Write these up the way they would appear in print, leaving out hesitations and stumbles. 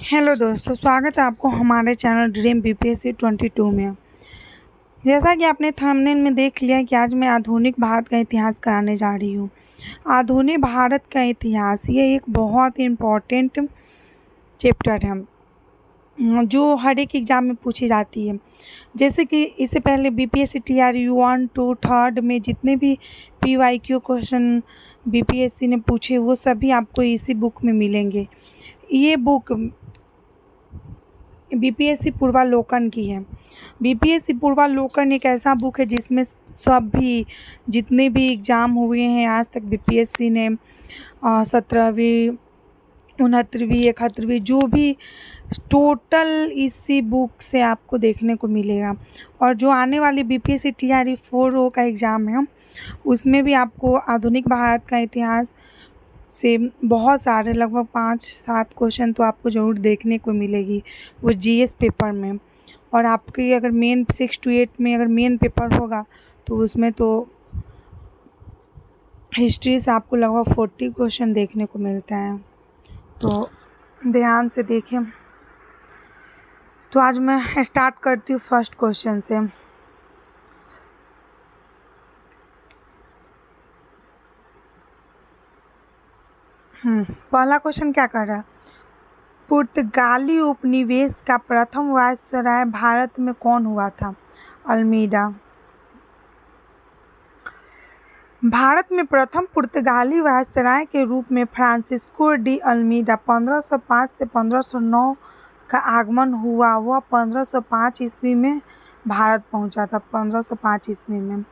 Hello दोस्तों, स्वागत है आपको हमारे चैनल ड्रीम बीपीएससी 22 में। जैसा कि आपने थंबनेल में देख लिया कि आज मैं आधुनिक भारत का इतिहास कराने जा रही हूँ। आधुनिक भारत का इतिहास ये एक बहुत ही इम्पोर्टेंट चैप्टर है जो हर एक एग्ज़ाम में पूछी जाती है। जैसे कि इससे पहले बीपीएससी टीआरयू 1 2 3 में जितने भी पीवाईक्यू क्वेश्चन बीपीएससी ने पूछे वो सभी आपको इसी बुक में मिलेंगे। ये बुक बीपीएससी पूर्वालोकन की है। बीपीएससी पूर्वालोकन एक ऐसा बुक है जिसमें सब भी जितने भी एग्ज़ाम हुए हैं आज तक बीपीएससी ने 17वीं 69वीं 71वीं जो भी टोटल इसी बुक से आपको देखने को मिलेगा। और जो आने वाली बीपीएससी टीआरई 4 का एग्ज़ाम है उसमें भी आपको आधुनिक भारत का इतिहास से बहुत सारे लगभग 5-7 क्वेश्चन तो आपको ज़रूर देखने को मिलेगी वो जीएस पेपर में। और आपकी अगर मेन 6 to 8 में अगर मेन पेपर होगा तो उसमें तो हिस्ट्री से आपको लगभग 40 क्वेश्चन देखने को मिलता है, तो ध्यान से देखें। तो आज मैं स्टार्ट करती हूँ फर्स्ट क्वेश्चन से। पहला क्वेश्चन क्या कर रहा है? पुर्तगाली उपनिवेश का प्रथम वायसराय भारत में कौन हुआ था? अल्मीडा। भारत में प्रथम पुर्तगाली वायसराय के रूप में फ्रांसिस्को डी अल्मीडा 1505 से 1509 का आगमन हुआ। वह 1505 ईस्वी में भारत पहुंचा था। 1505 ईस्वी में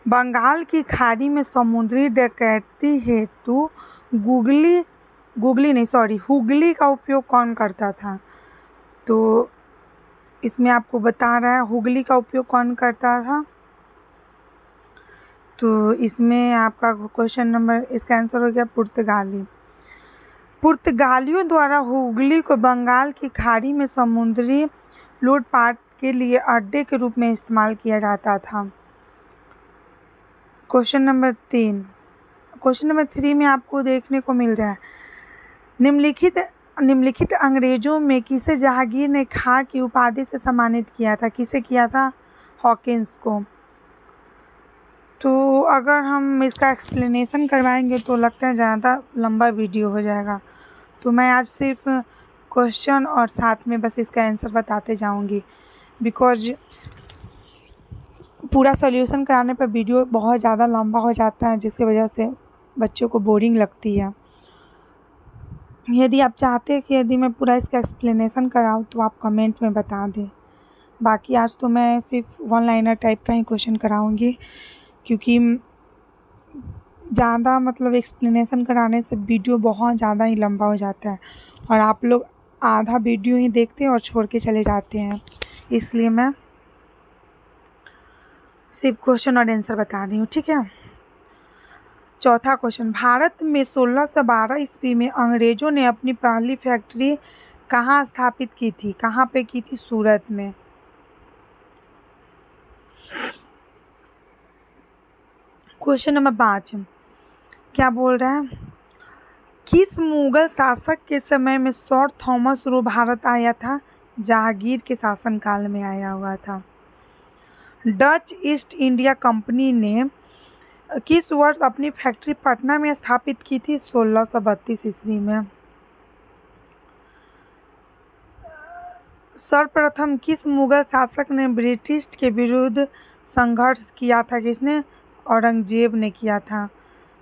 बंगाल की खाड़ी में समुद्री डकैती हेतु हुगली का उपयोग कौन करता था? तो इसमें आपको बता रहा है हुगली का उपयोग कौन करता था। तो इसमें आपका क्वेश्चन नंबर इसका आंसर हो गया पुर्तगाली। पुर्तगालियों द्वारा हुगली को बंगाल की खाड़ी में समुद्री लूटपाट के लिए अड्डे के रूप में इस्तेमाल किया जाता था। क्वेश्चन नंबर 3 में आपको देखने को मिल रहा है निम्नलिखित अंग्रेजों में किसे जहांगीर ने खां की उपाधि से सम्मानित किया था? किसे किया था? हॉकिंस को। तो अगर हम इसका एक्सप्लेनेशन करवाएंगे तो लगता है ज़्यादा लंबा वीडियो हो जाएगा, तो मैं आज सिर्फ क्वेश्चन और साथ में बस इसका आंसर बताते जाऊंगी, बिकॉज पूरा सॉल्यूशन कराने पर वीडियो बहुत ज़्यादा लंबा हो जाता है जिसकी वजह से बच्चों को बोरिंग लगती है। यदि आप चाहते हैं कि यदि मैं पूरा इसका एक्सप्लेनेशन कराऊं तो आप कमेंट में बता दें। बाकी आज तो मैं सिर्फ 1 लाइनर टाइप का ही क्वेश्चन कराऊंगी, क्योंकि ज़्यादा मतलब एक्सप्लेनेशन कराने से वीडियो बहुत ज़्यादा ही लंबा हो जाता है और आप लोग आधा वीडियो ही देखते हैं और छोड़ के चले जाते हैं, इसलिए मैं सिर्फ क्वेश्चन और आंसर बता रही हूँ, ठीक है। चौथा क्वेश्चन, भारत में 1612 ईस्वी में अंग्रेज़ों ने अपनी पहली फैक्ट्री कहाँ स्थापित की थी? कहाँ पे की थी? सूरत में। क्वेश्चन नंबर 5 क्या बोल रहा है? किस मुगल शासक के समय में सर थॉमस रो भारत आया था? जहांगीर के शासनकाल में आया हुआ था। डच ईस्ट इंडिया कंपनी ने किस वर्ष अपनी फैक्ट्री पटना में स्थापित की थी? 1632 ईस्वी में। सर्वप्रथम किस मुगल शासक ने ब्रिटिश के विरुद्ध संघर्ष किया था? किसने? औरंगजेब ने किया था।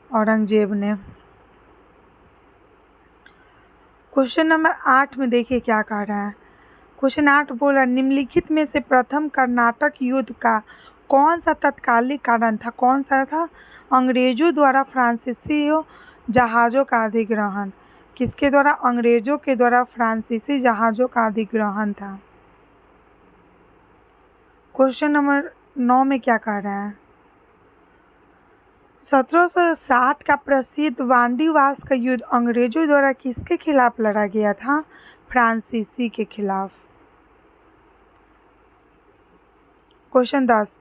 औरंगजेब ने। क्वेश्चन नंबर 8 में देखिए क्या कह रहा है। क्वेश्चन 8 बोल रहा है निम्नलिखित में से प्रथम कर्नाटक युद्ध का कौन सा तत्कालिक कारण था? कौन सा था? अंग्रेजों द्वारा फ्रांसीसी जहाज़ों का अधिग्रहण। किसके द्वारा? अंग्रेजों के द्वारा फ्रांसीसी जहाज़ों का अधिग्रहण था। क्वेश्चन नंबर 9 में क्या कह रहा है? 1760 का प्रसिद्ध वांडीवास का युद्ध अंग्रेजों द्वारा किसके खिलाफ लड़ा गया था? फ्रांसीसी के खिलाफ। क्वेश्चन 10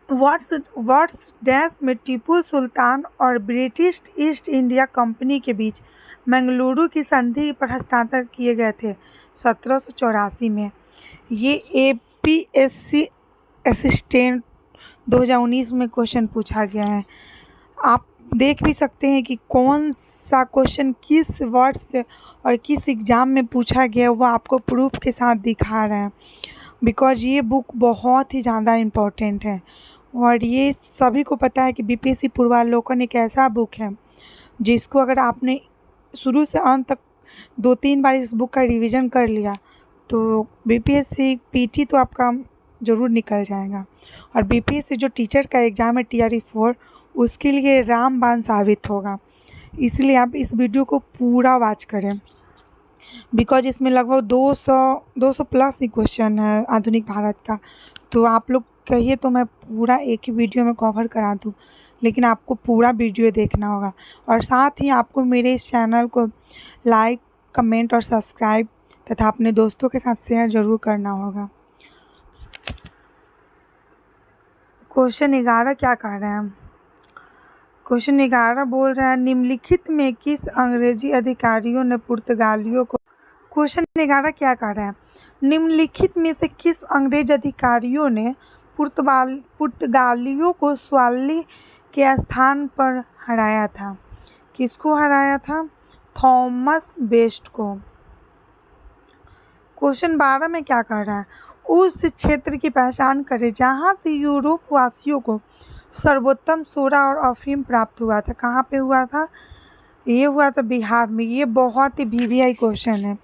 वर्ष डैश में टीपू सुल्तान और ब्रिटिश ईस्ट इंडिया कंपनी के बीच मंगलुरु की संधि पर हस्ताक्षर किए गए थे 1784 में। ये APSC असिस्टेंट 2019 में क्वेश्चन पूछा गया है। आप देख भी सकते हैं कि कौन सा क्वेश्चन किस वर्ड से और किस एग्ज़ाम में पूछा गया, वो आपको प्रूफ के साथ दिखा रहे हैं। बिकॉज़ ये बुक बहुत ही ज़्यादा इम्पोर्टेंट है और ये सभी को पता है कि BPSC पूर्वावलोकन एक ऐसा बुक है जिसको अगर आपने शुरू से अंत तक 2-3 बार इस बुक का रिवीजन कर लिया तो BPSC PT तो आपका ज़रूर निकल जाएगा। और BPSC जो टीचर का एग्ज़ाम है TRE 4 उसके लिए रामबाण साबित होगा। इसलिए आप इस वीडियो को पूरा वॉच करें बिकॉज इसमें लगभग 200 प्लस ही क्वेश्चन है आधुनिक भारत का। तो आप लोग कहिए तो मैं पूरा एक ही वीडियो में कवर करा दूँ, लेकिन आपको पूरा वीडियो देखना होगा। और साथ ही आपको मेरे इस चैनल को लाइक, कमेंट और सब्सक्राइब तथा अपने दोस्तों के साथ शेयर ज़रूर करना होगा। क्वेश्चन 11 क्या कह रहे हैं? क्वेश्चन 11 बोल रहा है निम्नलिखित में किस अंग्रेजी अधिकारियों ने पुर्तगालियों को। क्वेश्चन 11 क्या कह रहा है? निम्नलिखित में से किस अंग्रेज अधिकारियों ने पुर्तगालियों को स्वाली के स्थान पर हराया था? किसको हराया था? थॉमस बेस्ट को। क्वेश्चन 12 में क्या कह रहा है? उस क्षेत्र की पहचान करें जहाँ से यूरोप वासियों को सर्वोत्तम सोडा और अफीम प्राप्त हुआ था। कहाँ पे हुआ था? ये हुआ था बिहार में। ये बहुत ही VVI क्वेश्चन है,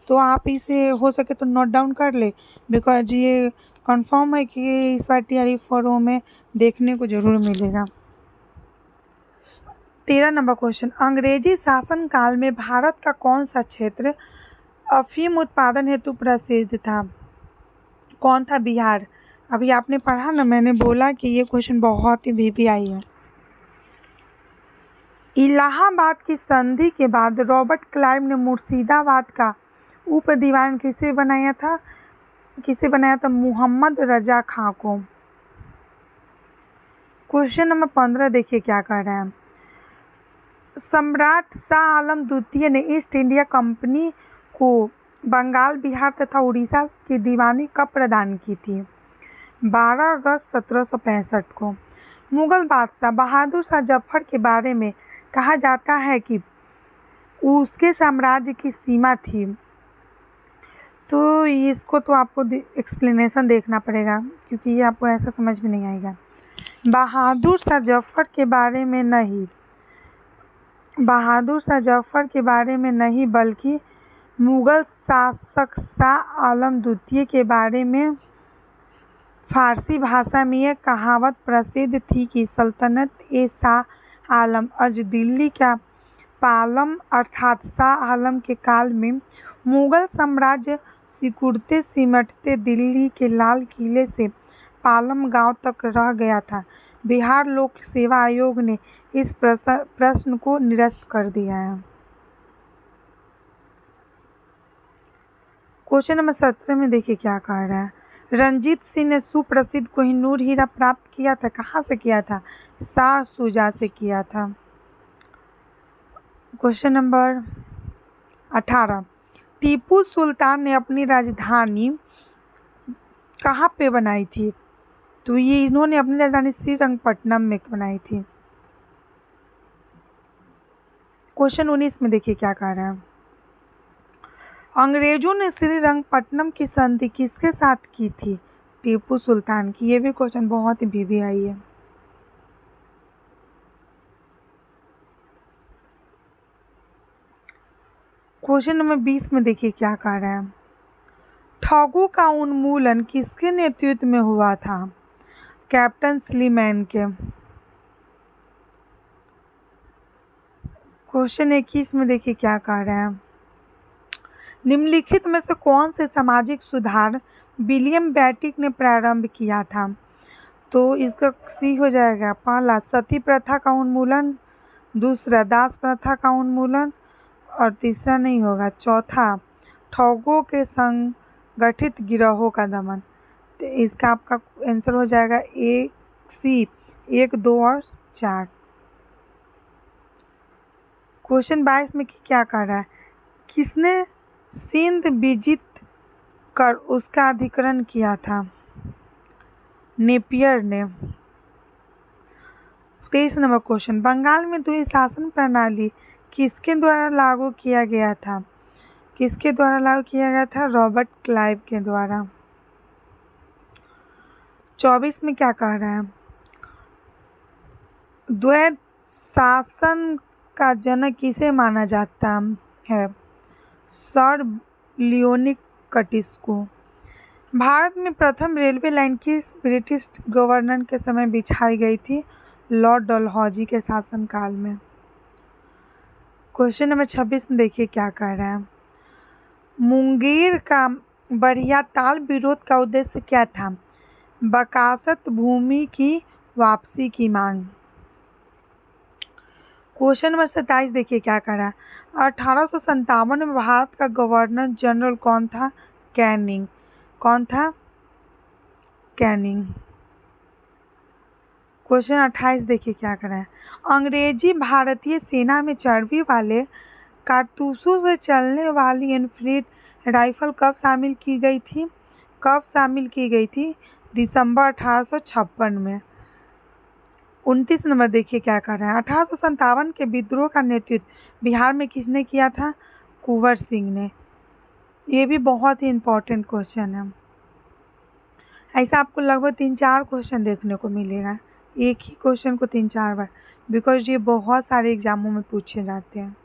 तो आप इसे हो सके तो नोट डाउन कर ले बिकॉज ये कंफर्म है कि इस बार TRE 4 में देखने को ज़रूर मिलेगा। 13 नंबर क्वेश्चन, अंग्रेजी शासन काल में भारत का कौन सा क्षेत्र अफीम उत्पादन हेतु प्रसिद्ध था? कौन था? बिहार। अभी आपने पढ़ा ना, मैंने बोला कि ये क्वेश्चन बहुत ही VVI है। इलाहाबाद की संधि के बाद रॉबर्ट क्लाइव ने मुर्शिदाबाद का उप दीवान किसे बनाया था? मोहम्मद रजा खां को। क्वेश्चन नंबर 15 देखिए क्या कह रहे हैं। सम्राट शाह आलम द्वितीय ने ईस्ट इंडिया कंपनी को बंगाल, बिहार तथा उड़ीसा की दीवानी कब प्रदान की थी? 12 अगस्त 1765 को। मुगल बादशाह बहादुर शाह जफर के बारे में कहा जाता है कि उसके साम्राज्य की सीमा थी। तो इसको तो आपको एक्सप्लेनेशन देखना पड़ेगा क्योंकि ये आपको ऐसा समझ में नहीं आएगा। बहादुर शाह जफर के बारे में नहीं बल्कि मुगल शासक शाह आलम द्वितीय के बारे में फारसी भाषा में यह कहावत प्रसिद्ध थी कि सल्तनत ए शाह आलम अज दिल्ली का पालम, अर्थात शाह आलम के काल में मुगल साम्राज्य सिकुड़ते सिमटते दिल्ली के लाल किले से पालम गांव तक रह गया था। बिहार लोक सेवा आयोग ने इस प्रश्न को निरस्त कर दिया है। क्वेश्चन नंबर 17 में देखिए क्या कह रहा है। रंजीत सिंह ने सुप्रसिद्ध कोहिनूर हीरा प्राप्त किया था। कहाँ से किया था? शाह शुजा से किया था। क्वेश्चन नंबर 18, टीपू सुल्तान ने अपनी राजधानी कहाँ पे बनाई थी? तो ये इन्होंने अपनी राजधानी श्रीरंगपट्टनम में बनाई थी। क्वेश्चन 19 में देखिए क्या कह रहा है। अंग्रेजों ने श्रीरंगपट्टनम की संधि किसके साथ की थी? टीपू सुल्तान की। ये भी क्वेश्चन बहुत ही VVI है। क्वेश्चन नंबर 20 में देखिए क्या कह रहा है। ठगों का उन्मूलन किसके नेतृत्व में हुआ था? कैप्टन स्लीमैन के। क्वेश्चन 21 में देखिए क्या कह रहा है। निम्नलिखित में से कौन से सामाजिक सुधार विलियम बेटिक ने प्रारंभ किया था? तो इसका C हो जाएगा। पहला सती प्रथा का उन्मूलन, दूसरा दास प्रथा का उन्मूलन और तीसरा नहीं होगा, चौथा ठगों के संगठित गिरोहों का दमन। तो इसका आपका आंसर हो जाएगा C 1, 2 और 4। क्वेश्चन 22 में क्या कह रहा है, किसने सिंध विजित कर उसका अधिग्रहण किया था? नेपियर ने। 23 नंबर क्वेश्चन, बंगाल में द्वि शासन प्रणाली किसके द्वारा लागू किया गया था? किसके द्वारा लागू किया गया था? रॉबर्ट क्लाइव के द्वारा। 24 में क्या कह रहा है, द्वैत शासन का जनक किसे माना जाता है? सर लियोनी कटिस को। भारत में प्रथम रेलवे लाइन किस ब्रिटिश गवर्नर के समय बिछाई गई थी? लॉर्ड डलहौजी के शासनकाल में। क्वेश्चन नंबर 26 में देखिए क्या कह रहा है, मुंगेर का बढ़िया ताल विरोध का उद्देश्य क्या था? बकासत भूमि की वापसी की मांग। क्वेश्चन नंबर 27 देखिए क्या कह रहा है, 1857 में भारत का गवर्नर जनरल कौन था? कैनिंग। कौन था? कैनिंग। क्वेश्चन 28 देखिए क्या कर रहा है, अंग्रेजी भारतीय सेना में चर्बी वाले कारतूसों से चलने वाली एनफील्ड राइफल कब शामिल की गई थी? कब शामिल की गई थी? दिसंबर 1856 में। 29 नंबर देखिए क्या कर रहा है, 1857 के विद्रोह का नेतृत्व बिहार में किसने किया था? कुंवर सिंह ने। ये भी बहुत ही इम्पोर्टेंट क्वेश्चन है। ऐसा आपको लगभग 3-4 क्वेश्चन देखने को मिलेगा, एक ही क्वेश्चन को 3-4 बार, बिकॉज ये बहुत सारे एग्जामों में पूछे जाते हैं।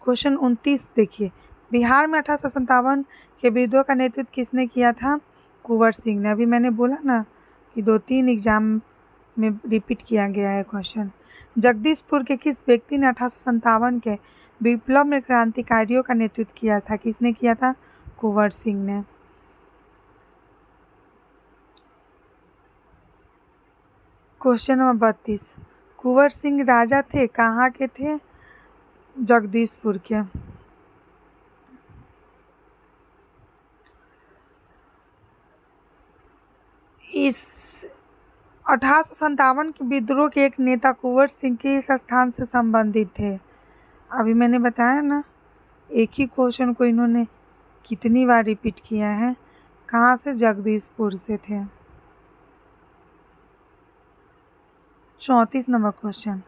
क्वेश्चन 29 देखिए, बिहार में 1857 के विद्रोह का नेतृत्व किसने किया था? कुंवर सिंह ने। अभी मैंने बोला ना कि 2-3 एग्जाम में रिपीट किया गया है क्वेश्चन। जगदीशपुर के किस व्यक्ति ने 1857 के विप्लव में क्रांतिकारियों का नेतृत्व किया था? किसने किया था? कुंवर सिंह ने। क्वेश्चन नंबर 32, कुंवर सिंह राजा थे, कहाँ के थे? जगदीशपुर के। इस 1857 के विद्रोह के एक नेता कुंवर सिंह किस स्थान से संबंधित थे? अभी मैंने बताया ना, एक ही क्वेश्चन को इन्होंने कितनी बार रिपीट किया है। कहाँ से? जगदीशपुर से थे। 34 नंबर क्वेश्चन,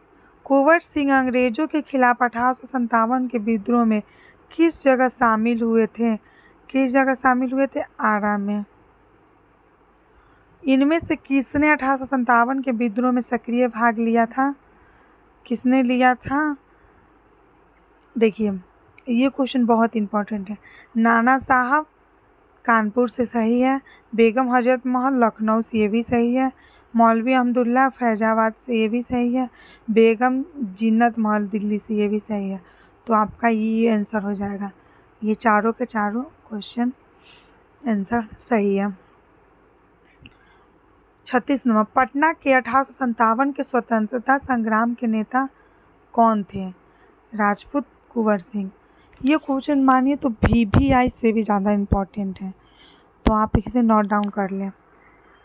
कुंवर सिंह अंग्रेजों के खिलाफ 1857 के विद्रोह में किस जगह शामिल हुए थे? किस जगह शामिल हुए थे? आरा में। इनमें से किसने 1857 के विद्रोह में सक्रिय भाग लिया था? किसने लिया था? देखिए ये क्वेश्चन बहुत इम्पोर्टेंट है। नाना साहब कानपुर से सही है, बेगम हजरत महल लखनऊ से ये भी सही है, मौलवी अहमदुल्ला फैजाबाद से ये भी सही है, बेगम जिन्नत महल दिल्ली से ये भी सही है। तो आपका ये आंसर हो जाएगा, ये चारों के चारों क्वेश्चन आंसर सही है। 36 नंबर, पटना के 1857 के स्वतंत्रता संग्राम के नेता कौन थे? राजपूत कुंवर सिंह। ये क्वेश्चन मानिए तो VVI से भी ज़्यादा इम्पोर्टेंट है, तो आप इसे नोट डाउन कर लें।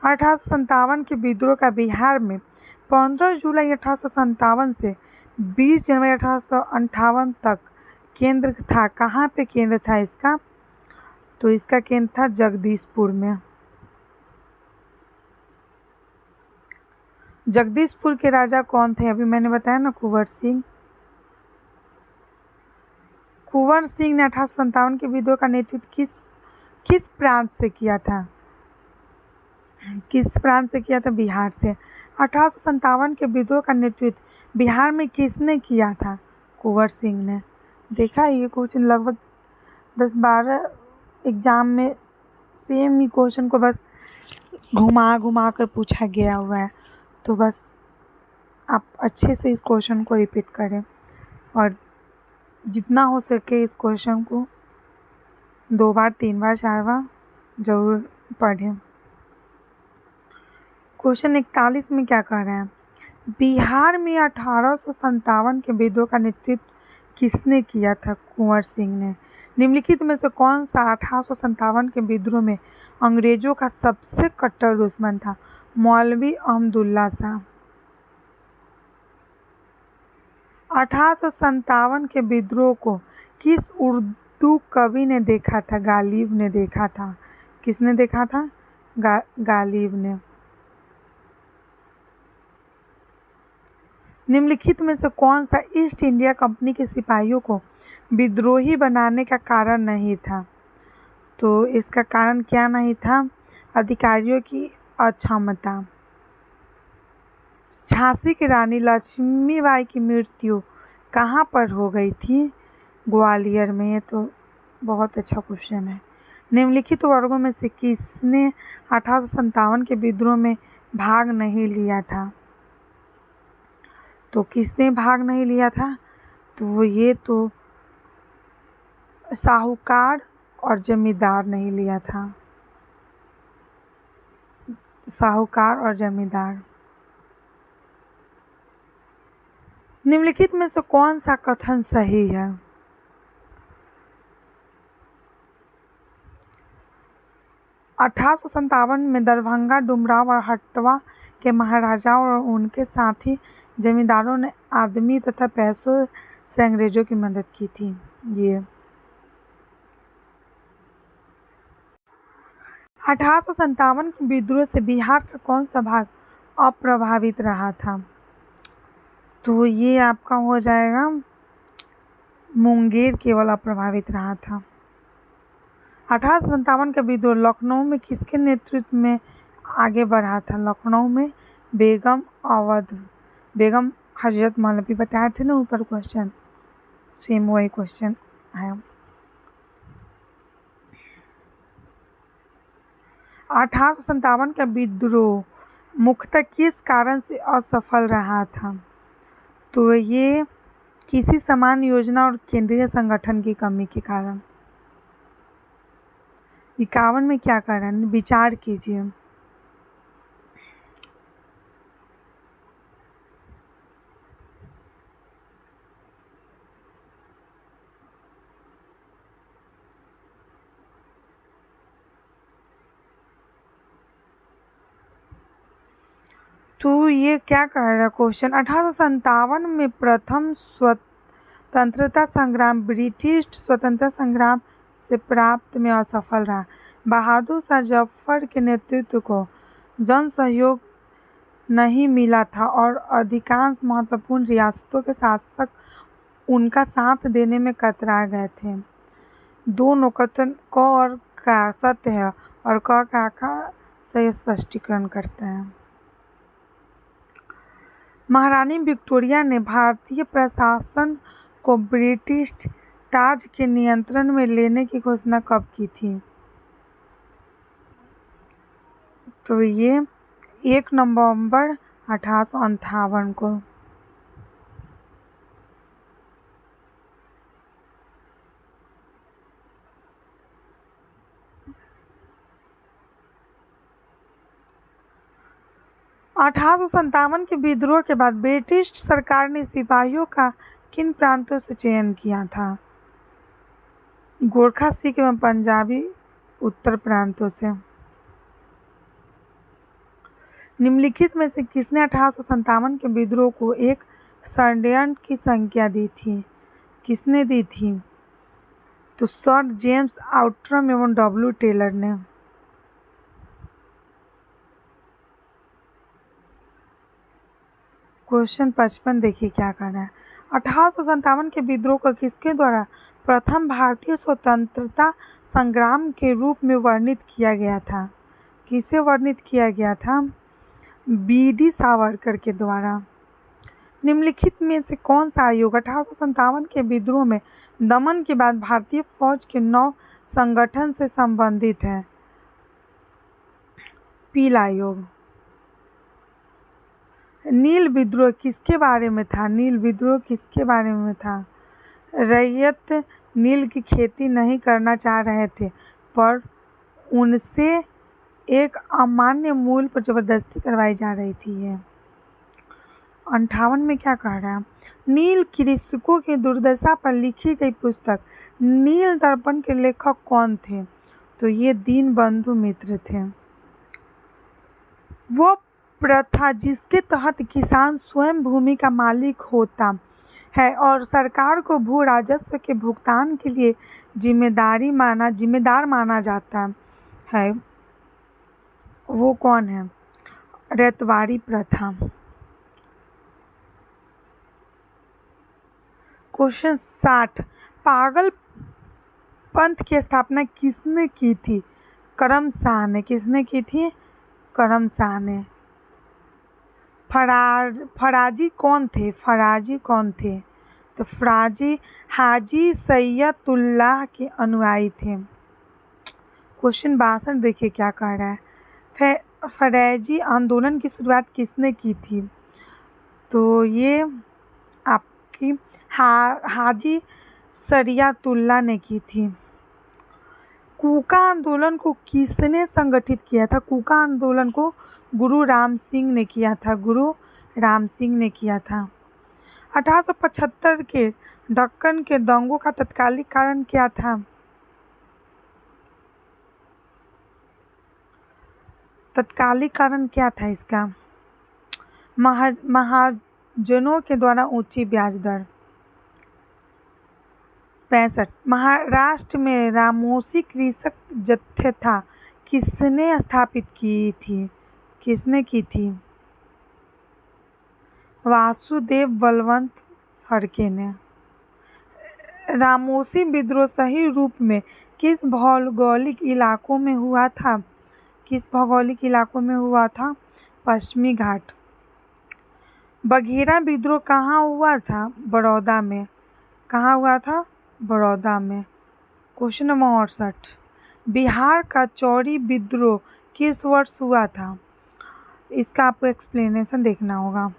1857 के विद्रोह का बिहार में 15 जुलाई 1857 से 20 जनवरी 1858 तक केंद्र था। कहाँ पे केंद्र था इसका? तो इसका केंद्र था जगदीशपुर में। जगदीशपुर के राजा कौन थे? अभी मैंने बताया ना, कुंवर सिंह। कुंवर सिंह ने 1857 के विद्रोह का नेतृत्व किस प्रांत से किया था? किस प्रांत से किया था? बिहार से। 1857 के विद्रोह का नेतृत्व बिहार में किसने किया था? कुंवर सिंह ने। देखा ये क्वेश्चन लगभग 10-12 एग्जाम में सेम ही क्वेश्चन को बस घुमा कर पूछा गया हुआ है, तो बस आप अच्छे से इस क्वेश्चन को रिपीट करें और जितना हो सके इस क्वेश्चन को 2 बार 3 बार 4 बार ज़रूर पढ़ें। क्वेश्चन 41 में क्या कह रहा है, बिहार में 1857 के विद्रोह का नेतृत्व किसने किया था? कुंवर सिंह ने। निम्नलिखित में से कौन सा 1857 के विद्रोह में अंग्रेजों का सबसे कट्टर दुश्मन था? मौलवी अहमदुल्ला शाह। 1857 के विद्रोह को किस उर्दू कवि ने देखा था? गालिब ने देखा था। किसने देखा था? गालिब ने। निम्नलिखित में से कौन सा ईस्ट इंडिया कंपनी के सिपाहियों को विद्रोही बनाने का कारण नहीं था? तो इसका कारण क्या नहीं था? अधिकारियों की अक्षमता। झांसी की रानी लक्ष्मीबाई की मृत्यु कहाँ पर हो गई थी? ग्वालियर में। ये तो बहुत अच्छा क्वेश्चन है। निम्नलिखित वर्गों में से किसने 1857 के विद्रोह में भाग नहीं लिया था? तो किसने भाग नहीं लिया था? तो ये तो साहूकार और जमींदार नहीं लिया था। साहूकार और जमींदार। निम्नलिखित में से कौन सा कथन सही है? 1857 में दरभंगा, डुमराव और हटवा के महाराजाओं और उनके साथी जमींदारों ने आदमी तथा पैसों से अंग्रेजों की मदद की थी। ये 1857 के विद्रोह से बिहार का कौन सा भाग अप्रभावित रहा था? तो ये आपका हो जाएगा मुंगेर केवल अप्रभावित रहा था। 1857 का विद्रोह लखनऊ में किसके नेतृत्व में आगे बढ़ा था? लखनऊ में बेगम हजरत महल। अभी बताए थे ना ऊपर क्वेश्चन, सेम वही क्वेश्चन है। 1857 का विद्रोह मुख्यतः किस कारण से असफल रहा था? तो ये किसी समान योजना और केंद्रीय संगठन की कमी के कारण। 51 में क्या कारण? विचार कीजिए। तो ये क्या कह रहा है क्वेश्चन? 1857 में प्रथम स्वतंत्रता संग्राम ब्रिटिश स्वतंत्रता संग्राम से प्राप्त में असफल रहा। बहादुर शाह जफर के नेतृत्व को जन सहयोग नहीं मिला था और अधिकांश महत्वपूर्ण रियासतों के शासक उनका साथ देने में कतरा गए थे। दोनों कथन क और का सत्य है और क का सही स्पष्टीकरण करते हैं। महारानी विक्टोरिया ने भारतीय प्रशासन को ब्रिटिश ताज के नियंत्रण में लेने की घोषणा कब की थी? तो ये 1 नवंबर 1858 को। $1857 के विद्रोह के बाद ब्रिटिश सरकार ने सिपाहियों का किन प्रांतों से चयन किया था? गोरखा, सिख एवं पंजाबी उत्तर प्रांतों से। निम्नलिखित में से किसने 1857 के विद्रोह को एक षड्यंत्र की संज्ञा दी थी? किसने दी थी? तो सर जेम्स आउट्रम एवं डब्ल्यू टेलर ने। क्वेश्चन 55 देखिए क्या करना है। 1857 के विद्रोह को किसके द्वारा प्रथम भारतीय स्वतंत्रता संग्राम के रूप में वर्णित किया गया था? किसे वर्णित किया गया था? बी.डी. सावरकर के द्वारा। निम्नलिखित में से कौन सा आयोग 1857 के विद्रोह में दमन के बाद भारतीय फौज के नौ संगठन से संबंधित है? पील आयोग। नील विद्रोह किसके बारे में था? नील विद्रोह किसके बारे में था? रैयत नील की खेती नहीं करना चाह रहे थे पर उनसे एक अमान्य मूल्य पर जबरदस्ती करवाई जा रही थी। ये 58 में क्या कह रहा है? नील कृषकों की दुर्दशा पर लिखी गई पुस्तक नील दर्पण के लेखक कौन थे? तो ये दीनबंधु मित्र थे। वो प्रथा जिसके तहत किसान स्वयं भूमि का मालिक होता है और सरकार को भू राजस्व के भुगतान के लिए जिम्मेदार माना जाता है। वो कौन है? रैयतवाड़ी प्रथा। क्वेश्चन 60, पागल पंथ की स्थापना किसने की थी? करम शाह ने। किसने की थी? करम शाह ने। फराजी कौन थे? फराजी कौन थे? तो फराजी हाजी सैयदुल्लाह के अनुयायी थे। क्वेश्चन 62 देखिए क्या कह रहा है। फरेजी आंदोलन की शुरुआत किसने की थी? तो ये आपकी हाजी शरियतुल्लाह ने की थी। कूका आंदोलन को किसने संगठित किया था? कूका आंदोलन को गुरु राम सिंह ने किया था। गुरु राम सिंह ने किया था। 1875 के दक्कन के दंगों का तत्कालिक कारण क्या था? तत्कालिक कारण क्या था इसका? महाजनों के द्वारा ऊंची ब्याज दर। 65, महाराष्ट्र में रामोसी कृषक जत्था किसने स्थापित की थी? किसने की थी? वासुदेव बलवंत फड़के ने। रामोसी विद्रोह सही रूप में किस भौगोलिक इलाकों में हुआ था? किस भौगोलिक इलाकों में हुआ था? पश्चिमी घाट। बघेरा विद्रोह कहाँ हुआ था? बड़ौदा में। कहाँ हुआ था? बड़ौदा में। क्वेश्चन नंबर 68, बिहार का चौरी विद्रोह किस वर्ष हुआ था? इसका आपको एक्सप्लेनेशन देखना होगा।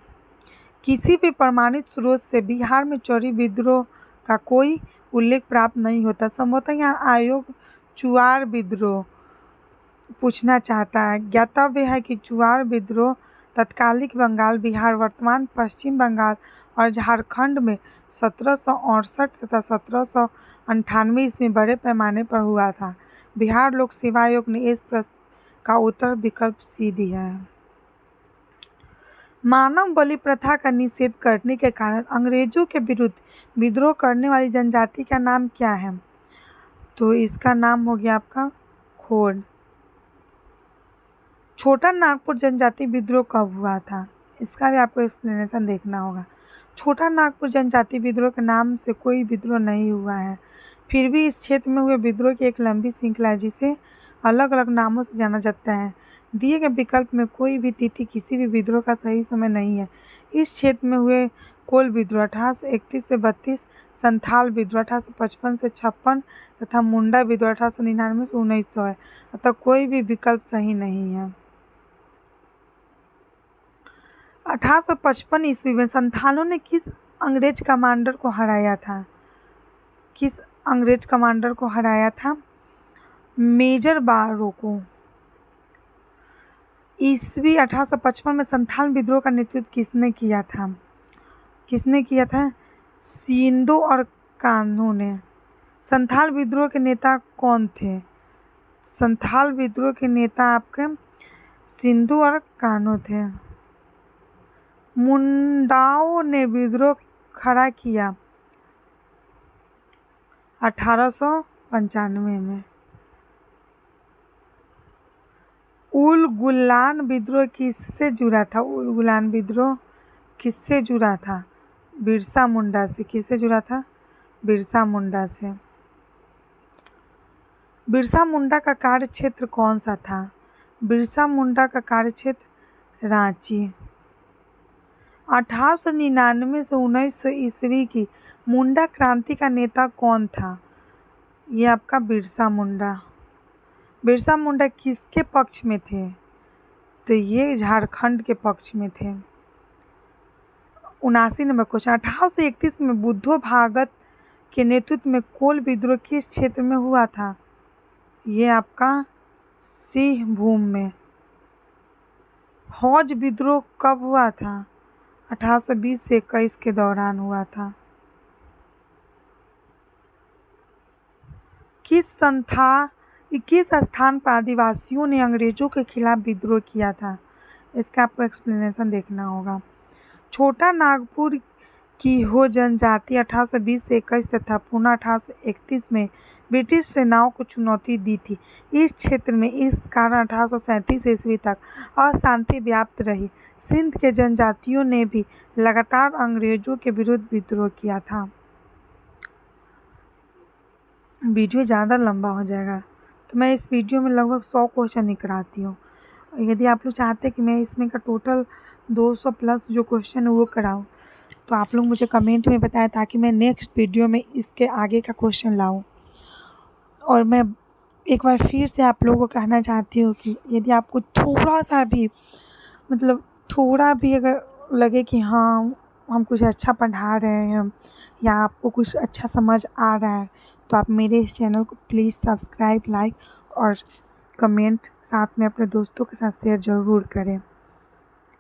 किसी भी प्रमाणित स्रोत से बिहार में चौरी विद्रोह का कोई उल्लेख प्राप्त नहीं होता। संभवतः यहाँ आयोग चुआर विद्रोह पूछना चाहता है। ज्ञातव्य है कि चुआर विद्रोह तत्कालिक बंगाल, बिहार, वर्तमान पश्चिम बंगाल और झारखंड में 1768 तथा 1798 ईस्वी बड़े पैमाने पर हुआ था। बिहार लोक सेवा आयोग ने इस प्रश्न का उत्तर विकल्प सी दिया है। मानव बलि प्रथा का निषेध करने के कारण अंग्रेजों के विरुद्ध विद्रोह करने वाली जनजाति का नाम क्या है? तो इसका नाम हो गया आपका खोड़। छोटा नागपुर जनजाति विद्रोह कब हुआ था? इसका भी आपको एक्सप्लेनेशन देखना होगा। छोटा नागपुर जनजाति विद्रोह के नाम से कोई विद्रोह नहीं हुआ है, फिर भी इस क्षेत्र में हुए विद्रोह की एक लंबी श्रृंखला है जिसे अलग अलग नामों से जाना जाता है। दिए गए विकल्प में कोई भी तिथि किसी भी विद्रोह का सही समय नहीं है। इस क्षेत्र में हुए कोल विद्रोह 1831 से 32, संथाल विद्रोह 1855 से 56 तथा मुंडा विद्रोह 1899 से 1900 है, अतः कोई भी विकल्प सही नहीं है। 1855 ईस्वी में संथालों ने किस अंग्रेज कमांडर को हराया था? किस अंग्रेज कमांडर को हराया था? मेजर बारो को। ईस्वी 1855 में संथाल विद्रोह का नेतृत्व किसने किया था? किसने किया था? सिंधु और कान्हू ने। संथाल विद्रोह के नेता कौन थे? संथाल विद्रोह के नेता आपके सिंधु और कान्हू थे। मुंडाओं ने विद्रोह खड़ा किया 1895 में। उल गुलान विद्रोह किससे जुड़ा था? उल गुलान विद्रोह किससे जुड़ा था? बिरसा मुंडा से। किससे जुड़ा था? बिरसा मुंडा से। बिरसा मुंडा का कार्य क्षेत्र कौन सा था? बिरसा मुंडा का कार्य क्षेत्र रांची। 1899 से 1900 ईस्वी की मुंडा क्रांति का नेता कौन था? ये आपका बिरसा मुंडा। बिरसा मुंडा किसके पक्ष में थे? तो ये झारखंड के पक्ष में थे। 79 नंबर क्वेश्चन, 1831 में बुद्धो भागत के नेतृत्व में कोल विद्रोह किस क्षेत्र में हुआ था? ये आपका सिंहभूम में। हौज विद्रोह कब हुआ था? 1820 से 21 के दौरान हुआ था। किस स्थान पर आदिवासियों ने अंग्रेजों के खिलाफ विद्रोह किया था? इसका आपको एक्सप्लेनेशन देखना होगा। छोटा नागपुर की हो जनजाति 1820 से 21 तथा पुनः 1831 में ब्रिटिश सेनाओं को चुनौती दी थी। इस क्षेत्र में इस कारण 1837 ईस्वी तक अशांति व्याप्त रही। सिंध के जनजातियों ने भी लगातार अंग्रेजों के विरुद्ध विद्रोह किया था। वीडियो ज़्यादा लंबा हो जाएगा तो मैं इस वीडियो में लगभग 100 क्वेश्चन नहीं कराती हूँ। यदि आप लोग चाहते हैं कि मैं इसमें का टोटल 200 प्लस जो क्वेश्चन है वो कराऊँ तो आप लोग मुझे कमेंट में बताएं ताकि मैं नेक्स्ट वीडियो में इसके आगे का क्वेश्चन लाऊं। और मैं एक बार फिर से आप लोगों को कहना चाहती हूँ कि यदि आपको थोड़ा सा भी मतलब थोड़ा भी अगर लगे कि हाँ हम कुछ अच्छा पढ़ा रहे हैं या आपको कुछ अच्छा समझ आ रहा है तो आप मेरे इस चैनल को प्लीज़ सब्सक्राइब, लाइक और कमेंट साथ में अपने दोस्तों के साथ शेयर ज़रूर करें।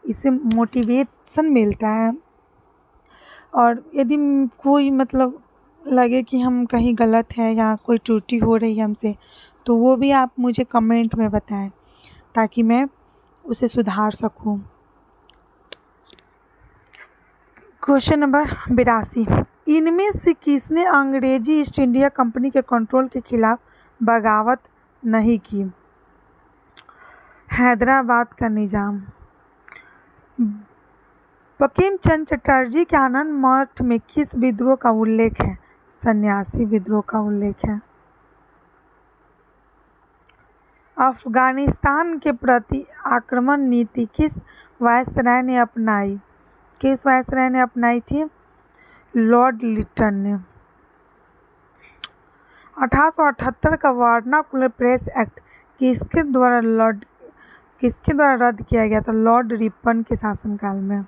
इससे मोटिवेशन मिलता है। और यदि कोई मतलब लगे कि हम कहीं गलत है या कोई त्रुटि हो रही है हमसे तो वो भी आप मुझे कमेंट में बताएं ताकि मैं उसे सुधार सकूं। क्वेश्चन नंबर 82, इनमें से किसने अंग्रेजी ईस्ट इंडिया कंपनी के कंट्रोल के खिलाफ बगावत नहीं की? हैदराबाद का निजाम। बंकिम चंद्र चटर्जी के आनंद मठ में किस विद्रोह का उल्लेख है? सन्यासी विद्रोह का उल्लेख है। अफगानिस्तान के प्रति आक्रमण नीति किस वायसराय ने अपनाई? किस वायसराय ने अपनाई थी? लॉर्ड लिटन ने। 1878 का वर्नाकुलर प्रेस एक्ट किसके द्वारा रद्द किया गया था? लॉर्ड रिपन के शासनकाल में।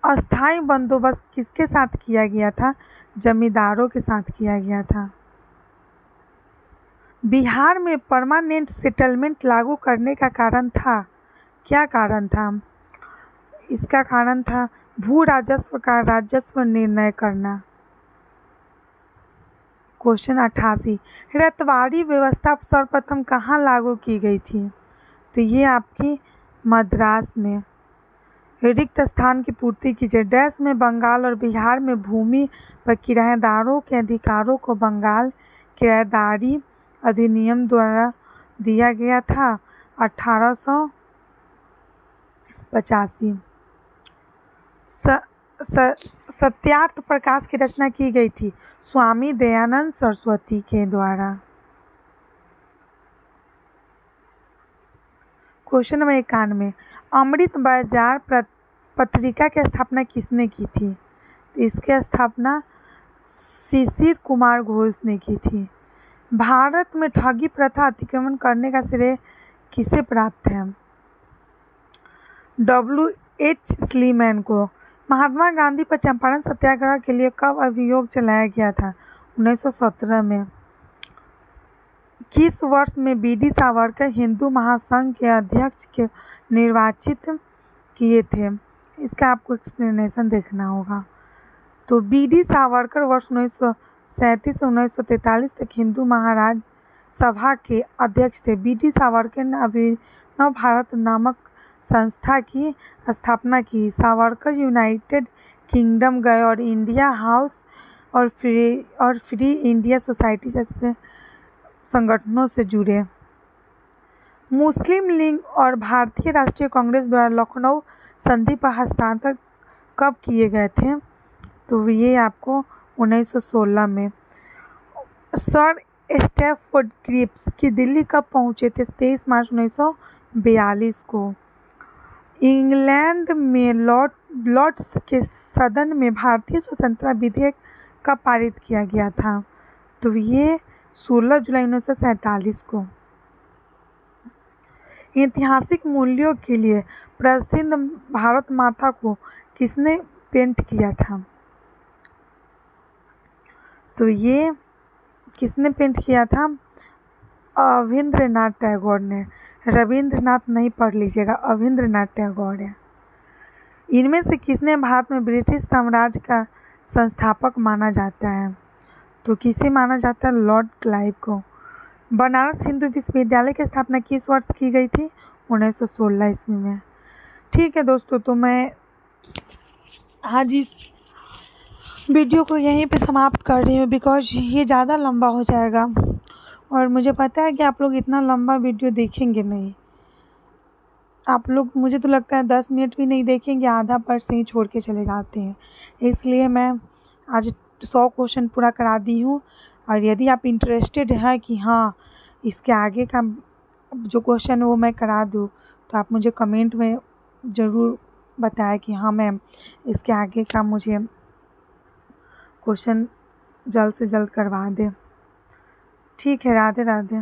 अस्थायी बंदोबस्त किसके साथ किया गया था? जमींदारों के साथ किया गया था। बिहार में परमानेंट सेटलमेंट लागू करने का कारण था? क्या कारण था? इसका कारण था भू राजस्व का राजस्व निर्णय करना। क्वेश्चन 88, रतवाड़ी व्यवस्था सर्वप्रथम कहाँ लागू की गई थी? तो ये आपकी मद्रास में। रिक्त स्थान की पूर्ति कीजिए। डैश में बंगाल और बिहार में भूमि पर किराएदारों के अधिकारों को बंगाल किराएदारी अधिनियम द्वारा दिया गया था। 1885। सत्यार्थ प्रकाश की रचना की गई थी स्वामी दयानंद सरस्वती के द्वारा। क्वेश्चन नंबर 91, अमृत बाजार पत्रिका की स्थापना किसने की थी? इसकी स्थापना शिशिर कुमार घोष ने की थी। भारत में ठगी प्रथा अतिक्रमण करने का श्रेय किसे प्राप्त है? W.H. स्लीमैन को। महात्मा गांधी पर चंपारण सत्याग्रह के लिए कब अभियोग चलाया गया था? 1917 में। किस वर्ष में B.D. सावरकर हिंदू महासंघ के अध्यक्ष के निर्वाचित किए थे? इसका आपको एक्सप्लेनेशन देखना होगा। तो B.D. सावरकर वर्ष 1937 से 1943 तक हिंदू महाराज सभा के अध्यक्ष थे। B.D. सावरकर ने अभिनव भारत नामक संस्था की स्थापना की। सावरकर यूनाइटेड किंगडम गए और इंडिया हाउस और फ्री इंडिया सोसाइटी जैसे संगठनों से जुड़े। मुस्लिम लीग और भारतीय राष्ट्रीय कांग्रेस द्वारा लखनऊ संधि पर हस्ताक्षर कब किए गए थे? तो ये आपको 1916 में। सर स्टैफोर्ड क्रिप्स की दिल्ली कब पहुंचे थे? 23 मार्च 1942 को। इंग्लैंड में लॉर्ड्स के सदन में भारतीय स्वतंत्रता विधेयक कब पारित किया गया था? तो ये 16 जुलाई 1947 को। ऐतिहासिक मूल्यों के लिए प्रसिद्ध भारत माता को किसने पेंट किया था? तो ये किसने पेंट किया था? अविंद्रनाथ टैगोर ने। रविंद्रनाथ नहीं पढ़ लीजिएगा, अविंद्रनाथ टैगोर है। इनमें से किसने भारत में ब्रिटिश साम्राज्य का संस्थापक माना जाता है? तो किसे माना जाता है? लॉर्ड क्लाइव को। बनारस हिंदू विश्वविद्यालय की स्थापना किस वर्ष की गई थी? 1916 ईस्वी में। ठीक है दोस्तों, तो मैं आज इस वीडियो को यहीं पे समाप्त कर रही हूँ, बिकॉज़ ये ज़्यादा लंबा हो जाएगा और मुझे पता है कि आप लोग इतना लंबा वीडियो देखेंगे नहीं। आप लोग, मुझे तो लगता है 10 मिनट भी नहीं देखेंगे, आधा पर से ही छोड़ के चले जाते हैं। इसलिए मैं आज 100 क्वेश्चन पूरा करा दी हूँ और यदि आप इंटरेस्टेड हैं कि हाँ, इसके आगे का जो क्वेश्चन है वो मैं करा दूँ, तो आप मुझे कमेंट में ज़रूर बताएं कि हाँ मैम, इसके आगे का मुझे क्वेश्चन जल्द से जल्द करवा दें। ठीक है, राधे राधे।